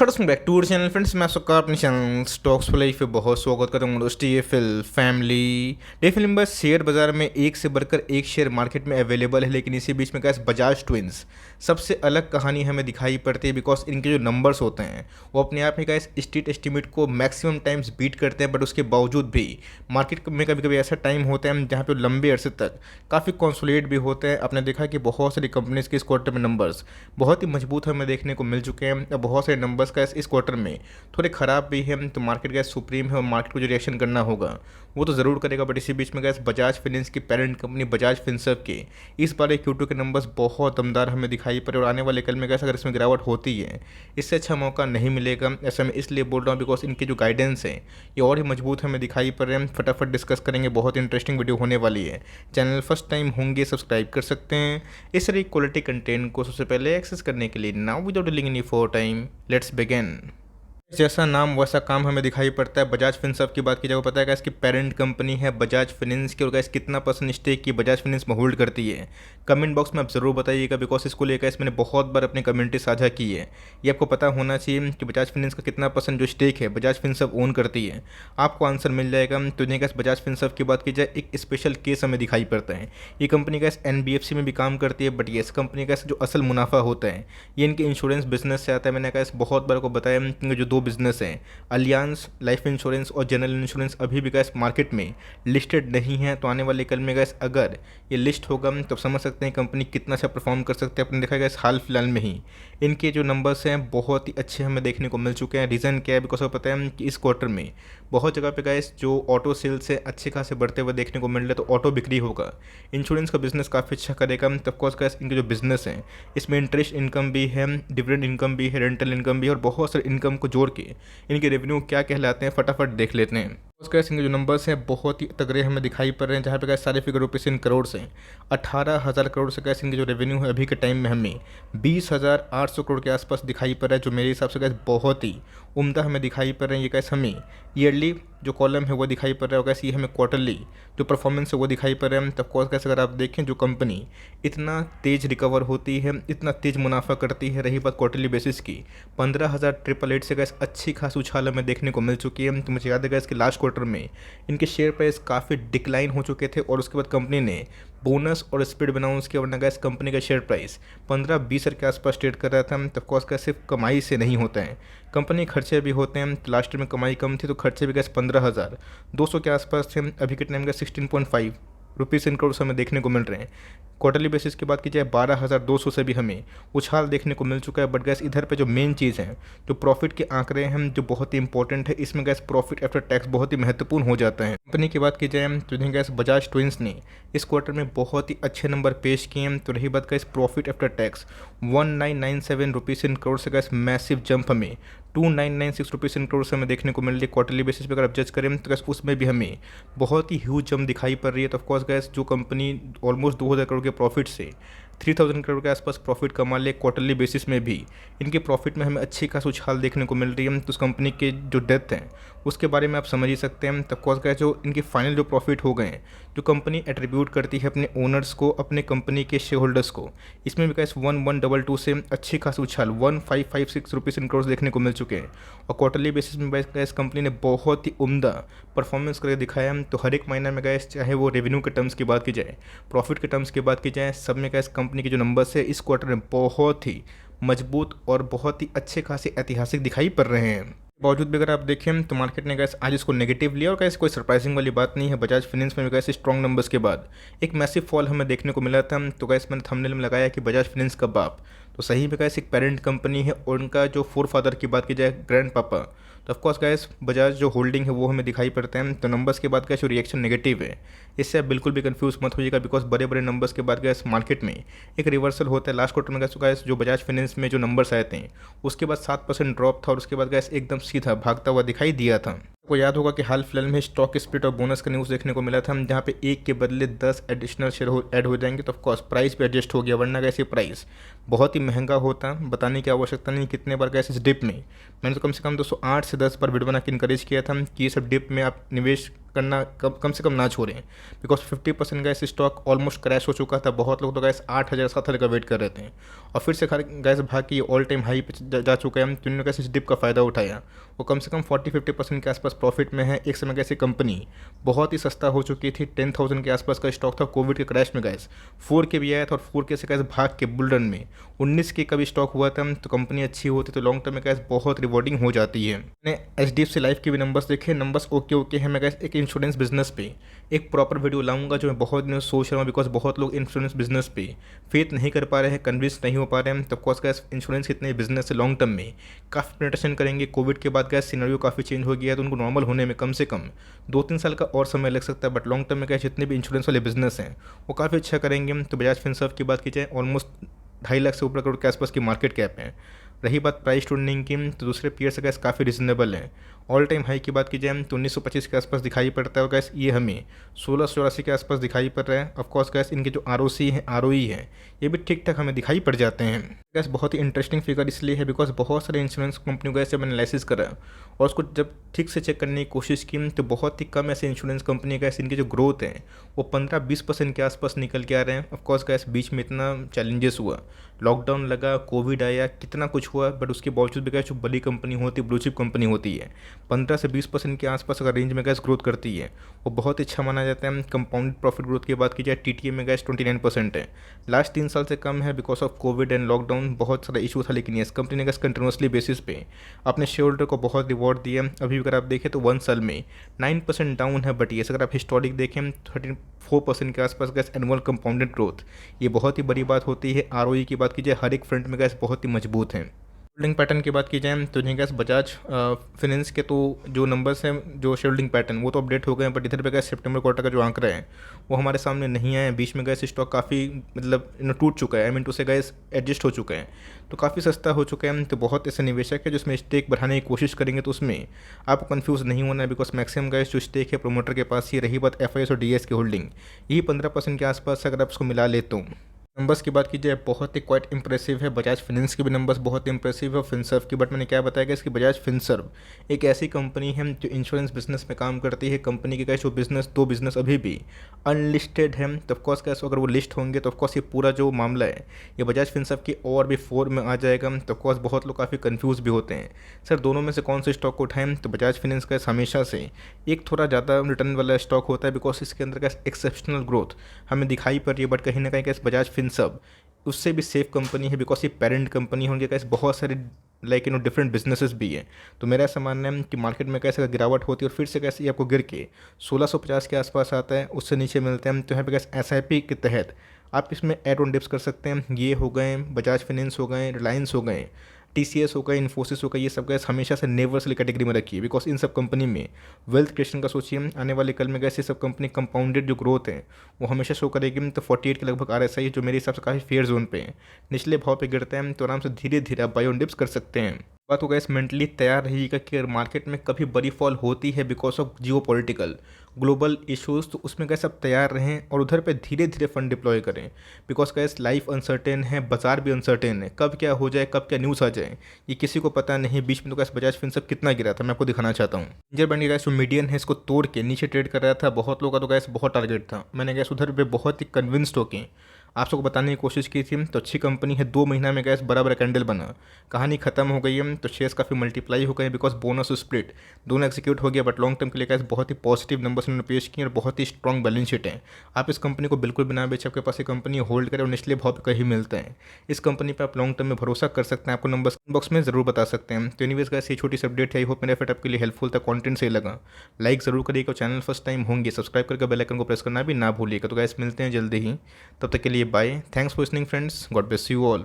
नमस्कार दोस्तों, back to channel friends. मैं आपका अपने चैनल स्टॉक्स फॉर लाइफ पे बहुत स्वागत करता हूँ। दोस्तों ये फैमिली डेफिनेटली नंबर शेयर बाजार में एक से बढ़कर एक शेयर मार्केट में अवेलेबल है, लेकिन इसी बीच में कैसे बजाज ट्विंस सबसे अलग कहानी हमें दिखाई पड़ती है। बिकॉज इनके जो नंबर्स होते हैं वो अपने आप में कैसे स्ट्रीट एस्टिमेट को मैक्सिमम टाइम्स बीट करते हैं, बट उसके बावजूद भी मार्केट में कभी कभी ऐसा टाइम होता है जहाँ पे लंबे अरसे तक काफ़ी कॉन्सोलिडेट भी होते हैं। आपने देखा कि बहुत सारी कंपनीज के इस क्वार्टर में नंबर्स बहुत ही मजबूत हमें देखने को मिल चुके हैं। बहुत सारे नंबर्स का इस क्वार्टर में थोड़े ख़राब भी हैं, तो मार्केट गैस सुप्रीम है और मार्केट को जो रिएक्शन करना होगा वो तो ज़रूर करेगा। बट इसी बीच में गैस बजाज फाइनेंस की पेरेंट कंपनी बजाज फिनसर्व के इस बार Q2 के नंबर्स बहुत दमदार हमें दिखाई पड़े, और आने वाले कल में गैस अगर इसमें गिरावट होती है इससे अच्छा मौका नहीं मिलेगा। ऐसा मैं इसलिए बोल रहा हूँ बिकॉज इनकी जो गाइडेंस है ये और ही मजबूत हमें दिखाई पड़ रहे हैं। फटाफट डिस्कस करेंगे, बहुत इंटरेस्टिंग वीडियो होने वाली है। चैनल फर्स्ट टाइम होंगे सब्सक्राइब कर सकते हैं इस तरह क्वालिटी कंटेंट को सबसे पहले एक्सेस करने के लिए। Now without delaying any for time let's begin. जैसा नाम वैसा काम हमें दिखाई पड़ता है। बजाज फिनसर्व की बात की जाए, पता है क्या इसकी पेरेंट कंपनी है बजाज फाइनेंस की, और गैस कितना परसेंट स्टेक की बजाज फाइनेंस में होल्ड करती है कमेंट बॉक्स में आप ज़रूर बताइएगा। बिकॉज इसको लेकर मैंने बहुत बार अपनी कम्युनिटी साझा की है। ये आपको पता होना चाहिए कि बजाज फाइनेंस का कितना परसेंट जो स्टेक है बजाज फिनसर्व ओन करती है। आपको आंसर मिल जाएगा। तो नहीं गैस बजाज फिनसर्व की बात की जाए, एक स्पेशल केस हमें दिखाई पड़ता है। ये कंपनी गैस NBFC में भी काम करती है, बट ये इस कंपनी का जो असल मुनाफा होता है ये इनके इंश्योरेंस बिजनेस से आता है। मैंने कैसे बहुत बार को बताया कि जो दो बिजनेस हैं अलियांस लाइफ इंश्योरेंस और जनरल इंश्योरेंस अभी भी गैस मार्केट में लिस्टेड नहीं है। तो आने वाले कल में गैस अगर ये लिस्ट होगा तो समझ सकते हैं कंपनी कितना अच्छा परफॉर्म कर सकते हैं। अपने देखा गैस हाल फिलहाल में ही इनके जो नंबर्स हैं बहुत ही अच्छे हमें देखने को मिल चुके हैं। रीज़न क्या है, बिकॉज पता है कि इस क्वार्टर में बहुत जगह पे गैस जो ऑटो सेल्स है अच्छे खासे बढ़ते हुए देखने को मिल रहे, तो ऑटो बिक्री होगा, इंश्योरेंस का बिजनेस काफ़ी अच्छा करेगा। तब कोर्स गैस इनके जो बिजनेस हैं इसमें इंटरेस्ट इनकम भी है, डिविडेंड इनकम भी है, रेंटल इनकम भी है, और बहुत सारे इनकम को जोड़ के इनके रेवेन्यू क्या कहलाते हैं फटाफट देख लेते हैं। उसके इनके जो नंबर्स हैं बहुत ही तगड़े हमें दिखाई पड़ रहे हैं, जहाँ पे गैस सारे फिगर रुपीस इन करोड़ से 18,000 करोड़ से गैस इनके जो रेवेन्यू है अभी के टाइम में हमें 20,800 करोड़ के आसपास दिखाई पड़ रहा है, जो मेरे हिसाब से गैस बहुत ही उम्दा हमें दिखाई पड़ रहे हैं। ये गैस हमें ईयरली जो कॉलम है वो दिखाई पड़ रहा है, और गैस ये हमें क्वार्टरली जो परफॉर्मेंस है वो दिखाई पड़ रहा है। तब कोर्स गैस अगर आप देखें जो कंपनी इतना तेज़ रिकवर होती है, इतना तेज़ मुनाफा करती है, रही बात क्वार्टरली बेसिस की 15,888 से गैस अच्छी खासी उछाल हमें देखने को मिल चुकी है। तो मुझे याद है गैस कि लास्ट क्वार्टर में इनके शेयर प्राइस काफ़ी डिक्लाइन हो चुके थे, और उसके बाद कंपनी ने बोनस और स्पीड बनाउंस किया, वरना गैस कंपनी का शेयर प्राइस 15-20 के आसपास ट्रेड कर रहा था। तब कोर्स गैस सिर्फ कमाई से नहीं होता है, कंपनी खर्चे भी होते हैं। तो लास्ट ईयर में कमाई कम थी तो खर्चे भी गैस 15,200 के आसपास थे। अभी के टाइम का 16.5 रुपीज़ इन करोड़ हमें देखने को मिल रहे हैं। क्वार्टरली बेसिस की बात की जाए 12,200 से भी हमें उछाल देखने को मिल चुका है। बट गैस इधर पे जो मेन चीज़ है जो प्रॉफिट के आंकड़े हैं जो बहुत ही इंपॉर्टेंट है, इसमें गैस प्रॉफिट आफ्टर टैक्स बहुत ही महत्वपूर्ण हो जाता है। कंपनी की बात की जाए तो गैस बजाज ट्विंस ने इस क्वार्टर में बहुत ही अच्छे नंबर पेश किए हैं। तो रही बात gas profit after tax 1997 rupees in crore से गैस मैसिव जंप हमें 2996 रुपीज़ इन करोड़ से हमें देखने को मिल रही है। क्वार्टरली बेसिस पे अगर आप जज करें तो गैस उसमें भी हमें बहुत ही ह्यूज जंप दिखाई पड़ रही है। तो ऑफकोर्स गैस जो कंपनी ऑलमोस्ट 2,000 करोड़ के प्रॉफिट से 3,000 करोड़ के आसपास प्रॉफिट कमा ले, क्वार्टरली बेसिस में भी इनके प्रॉफिट में हमें अच्छी खासी उछाल देखने को मिल रही है। तो उस कंपनी के जो डेप्थ हैं उसके बारे में आप समझ ही सकते हैं। तब ऑफकोर्स गैस जो इनके फाइनल जो प्रॉफिट हो गए हैं जो कंपनी एट्रीब्यूट करती है अपने ओनर्स को, अपने कंपनी के शेयर होल्डर्स को, इसमें भी गैस 1122 से अच्छी खासी उछाल 1556 रुपीज़ इन करोड़ देखने को मिल चुके हैं। और क्वार्टरली बेसिस में गैस कंपनी ने बहुत ही उम्दा परफॉर्मेंस करके दिखाया। तो हर एक महीना में गैस चाहे वो रेवेन्यू के टर्म्स की बात की जाए, प्रॉफिट के टर्म्स की बात की जाए, सब में गैस कंपनी के जो नंबर्स है इस क्वार्टर में बहुत ही मजबूत और बहुत ही अच्छे खासे ऐतिहासिक दिखाई पड़ रहे हैं। बावजूद भी अगर आप देखें तो मार्केट ने गैस आज इसको नेगेटिव लिया, और गैस कोई सरप्राइजिंग वाली बात नहीं है। बजाज फाइनेंस में गैस स्ट्रॉन्ग नंबर्स के बाद एक मैसिव फॉल हमें देखने को मिला था। तो गैस मैंने थंबनेल में लगाया कि बजाज फाइनेंस का बाप तो सही में गैस एक पेरेंट कंपनी है, और उनका जो फोर फादर की बात की जाए ग्रैंड पापा, तो ऑफकोर्स गैस बजाज जो होल्डिंग है वो हमें दिखाई पड़ते हैं। तो नंबर्स के बाद गैस जो रिएक्शन नेगेटिव है इससे आप बिल्कुल भी कंफ्यूज मत होइएगा, बिकॉज बड़े बड़े नंबर्स के बाद गैस मार्केट में एक रिवर्सल होता है। लास्ट क्वार्टर में गैस जो बजाज फाइनेंस में जो नंबर्स आए थे उसके बाद 7% ड्रॉप था, और उसके बाद गैस एकदम सीधा भागता हुआ दिखाई दिया था। आपको याद होगा कि हाल फिलहाल में स्टॉक स्प्लिट और बोनस का न्यूज़ देखने को मिला था, जहाँ पे एक के बदले 10 एडिशनल शेयर ऐड हो जाएंगे। तो ऑफकोर्स प्राइस भी एडजस्ट हो गया, वरना कैसे प्राइस बहुत ही महंगा होता, बताने की आवश्यकता नहीं कितने बार कैसे इस डिप में मैंने तो कम से कम 208 से 10 बार वीडियो बना के इनकरेज किया था कि ये सब डिप में आप निवेश करना कम से कम ना छोड़ें, because 50% gas stock almost crash हो चुका था। बहुत लोग तो गैस 8,000 7,000 का वेट कर रहे थे और फिर से गैस भाग के ऑल टाइम हाई पे जा चुका है। तो इन्होंने गैस इस डिप का फ़ायदा उठाया। वो कम से कम 40-50% के आसपास प्रॉफिट में है। एक समय गैस कंपनी बहुत ही सस्ता हो चुकी थी, 10,000 के आसपास का स्टॉक था। कोविड के क्रैश में गैस 4K भी आया था और 4K से गैस भाग के बुल रन में 19K का भी स्टॉक हुआ था। तो कंपनी अच्छी होती तो लॉन्ग टर्म में गैस बहुत रिवॉर्डिंग हो जाती है। मैंने HDFC लाइफ के भी नंबर्स देखे, नंबर्स ओके है। मैं गैस एक इंश्योरेंस बिजनेस पे एक प्रॉपर वीडियो लाऊंगा जो मैं बहुत दिनों से सोच रहा हूँ, बिकॉज बहुत लोग इंश्योरेंस बिजनेस पे फेथ नहीं कर पा रहे हैं, कन्विंस नहीं हो पा रहे हैं। तो ऑफकोर्स गैस इंश्योरेंस कितने बिजनेस है लॉन्ग टर्म में काफ़ी पेनिट्रेशन करेंगे। कोविड के बाद गैस सिनेरियो काफ़ी चेंज हो गया है, तो उनको नॉर्मल होने में कम से कम 2-3 साल का और समय लग सकता है। बट लॉन्ग टर्म में गैस जितने भी इंश्योरेंस वाले बिजनेस हैं वो काफ़ी अच्छा करेंगे। तो बजाज फिनसर्व की बात की जाए, ऑलमोस्ट 2.5 लाख से ऊपर करोड़ के आसपास की मार्केट कैप है। रही बात प्राइस टू अर्निंग की, तो दूसरे पीयर से गैस काफ़ी रिजनेबल है। ऑल टाइम हाई की बात की जाए तो 1925 के आसपास दिखाई पड़ता है और गैस ये हमें 1684 के आसपास दिखाई पड़ रहा है। ऑफकोर्स गैस इनके जो ROC है, ROE है, ये भी ठीक ठाक हमें दिखाई पड़ जाते हैं। गैस बहुत ही इंटरेस्टिंग फिगर इसलिए है बिकॉज बहुत सारे इंश्योरेंस कंपनियों का ऐसे मैंने एनालिसिस करा और उसको जब ठीक से चेक करने की कोशिश की तो बहुत ही कम ऐसे इंश्योरेंस कंपनी का इनकी जो ग्रोथ है वो 15-20% के आसपास निकल के आ रहे हैं। ऑफकोर्स गैस बीच में इतना चैलेंजेस हुआ, लॉकडाउन लगा, कोविड आया, कितना कुछ हुआ, बट उसके बावजूद भी गैस जो बड़ी कंपनी होती है, ब्लू चिप कंपनी होती है, 15 से 20% के आसपास अगर रेंज में गैस ग्रोथ करती है वो बहुत अच्छा माना जाता है। कंपाउंडेड प्रॉफिट ग्रोथ की बात की जाए TTA में गैस 29% है, लास्ट 3 साल से कम है because of Covid and lockdown. बहुत सारा इशू था, लेकिन इस कंपनी ने गैस कंटिन्यूसली बेसिस पे अपने शेयर होल्डर को बहुत रिवॉर्ड दिया। अभी अगर आप देखें तो 1 साल में 9% डाउन है, बट ये अगर आप हिस्टोरिक देखें 34% के आसपास गैस एनुअल कंपाउंडेड ग्रोथ, ये बहुत ही बड़ी बात होती है। ROE की बात की जाए हर एक फ्रंट में गैस बहुत ही मजबूत है। होल्डिंग पैटर्न की बात की जाए तो नहीं गैस बजाज फाइनेंस के तो जो नंबर्स हैं, जो शेयरहोल्डिंग पैटर्न वो तो अपडेट हो गए हैं, बट इधर पे गैस सितंबर क्वार्टर का जो आंकड़ा है वो हमारे सामने नहीं आया है। बीच में गैस स्टॉक काफ़ी मतलब टूट चुका है, आई मीन टू से गैस एडजस्ट हो चुका है, तो काफ़ी सस्ता हो चुका है। तो बहुत ऐसे निवेशक है जिसमें स्टेक बढ़ाने की कोशिश करेंगे तो उसमें आपको कन्फ्यूज़ नहीं होना है, बिकॉज मैक्सिमम गैस जो स्टेक है प्रोमोटर के पास ही। रही बात FIS और DS की होल्डिंग, यही 15% के आसपास अगर आप उसको मिला लेते हो। नंबर्स की बात की जाए बहुत ही क्वाइट इंप्रेसिव है। बजाज फाइनेंस के भी नंबर्स बहुत इंप्रेसिव है और फिनसर्व की, बट मैंने क्या बताया कि इसकी बजाज फिनसर्व एक ऐसी कंपनी है जो इंश्योरेंस बिजनेस में काम करती है। कंपनी के कैसे दो बिजनेस अभी भी अनलिस्टेड है, तो ऑफकोर्स कैसे अगर वो लिस्ट होंगे तो ऑफकोर्स ये पूरा जो मामला है ये बजाज फिनसर्व की और भी 4 में आ जाएगा। तो ऑफकोर्स बहुत लोग काफ़ी कन्फ्यूज भी होते हैं, सर दोनों में से कौन से स्टॉक को उठाएं। तो बजाज फाइनेंस का हमेशा से एक थोड़ा ज़्यादा रिटर्न वाला स्टॉक होता है, बिकॉज इसके अंदर का एक्सेप्शनल ग्रोथ हमें दिखाई पड़ रही है। बट कहीं ना कहीं कैसे बजाज फिनसर्व उससे भी सेफ कंपनी है, बिकॉज ये पेरेंट कंपनी होंगे कैसे बहुत सारे डिफरेंट बिजनेसेस भी है। तो मेरा ऐसा मानना है कि मार्केट में कैसे गिरावट होती है और फिर से कैसे आपको गिर के 1650 के आसपास आता है, उससे नीचे मिलते हैं। तो यहाँ पे कैसे SIP के तहत आप इसमें एड ऑन डिप्स कर सकते हैं। ये हो गए बजाज फाइनेंस, हो गए रिलायंस, हो गए TCS, हो गए इन्फोसिस, हो गए, ये सब गैस हमेशा से नेवर्स वाली कैटेगरी में रखी है, बिकॉज इन सब कंपनी में वेल्थ क्रिएशन का सोचिए। आने वाले कल में गैस ये सब कंपनी कंपाउंडेड जो ग्रोथ है वो हमेशा शो करेगी। तो 48 के लगभग RSI जो मेरे हिसाब से काफ़ी फेयर जोन पे है, निचले भाव पे गिरते हैं तो आराम से धीरे धीरे आप बाय ऑन डिप्स कर सकते हैं। बात हो गैस मेंटली तैयार रहिएगा कि मार्केट में कभी बड़ी फॉल होती है because of geopolitical global issues, तो उसमें कैसे आप तैयार रहें और उधर पे धीरे धीरे फंड डिप्लॉय करें। बिकॉज कैस लाइफ अनसर्टेन है, बाजार भी अनसर्टेन है, कब क्या हो जाए, कब क्या न्यूज़ आ जाए ये किसी को पता नहीं। बीच में तो कैसे बजाज फिनसर्व कितना गिरा था मैं आपको दिखाना चाहता हूँ। इंजर बैंड गैस जो मीडियन है इसको तोड़ के नीचे ट्रेड कर रहा था, बहुत लोगों का तो गैस बहुत टारगेट था। मैंने गैस उधर पे बहुत ही कन्विंस्ड होके आप सबको बताने की कोशिश की थी। तो अच्छी कंपनी है, 2 महीना में गैस बड़ा बड़ा कैंडल बना, कहानी खत्म हो गई है। तो शेयर्स काफ़ी मल्टीप्लाई हो गए बिकॉज बोनस और स्प्लिट दोनों एग्जीक्यूट हो गया। बट लॉन्ग टर्म के लिए गैस बहुत ही पॉजिटिव नंबर्स उन्होंने पेश किए और बहुत ही स्ट्रॉन्ग बैलेंस शीट है। आप इस कंपनी को बिल्कुल बिना बेचे आपके पास ये कंपनी होल्ड करें और निचले भाव पे कहीं मिलते हैं, इस कंपनी पर आप लॉन्ग टर्म में भरोसा कर सकते हैं। आपको नंबर्स बॉक्स में जरूर बता सकते हैं। तो एनीवेज गैस ये छोटी सी अपडेट है, आई होप मेरा फिट आपके लिए हेल्पफुल था, कंटेंट सही लगा लाइक जरूर करिएगा। चैनल फर्स्ट टाइम होंगे सब्सक्राइब करके बेल आइकन को प्रेस करना भी ना भूलिएगा। तो गैस मिलते हैं जल्दी ही, तब तक के लिए bye, thanks for listening friends, God bless you all.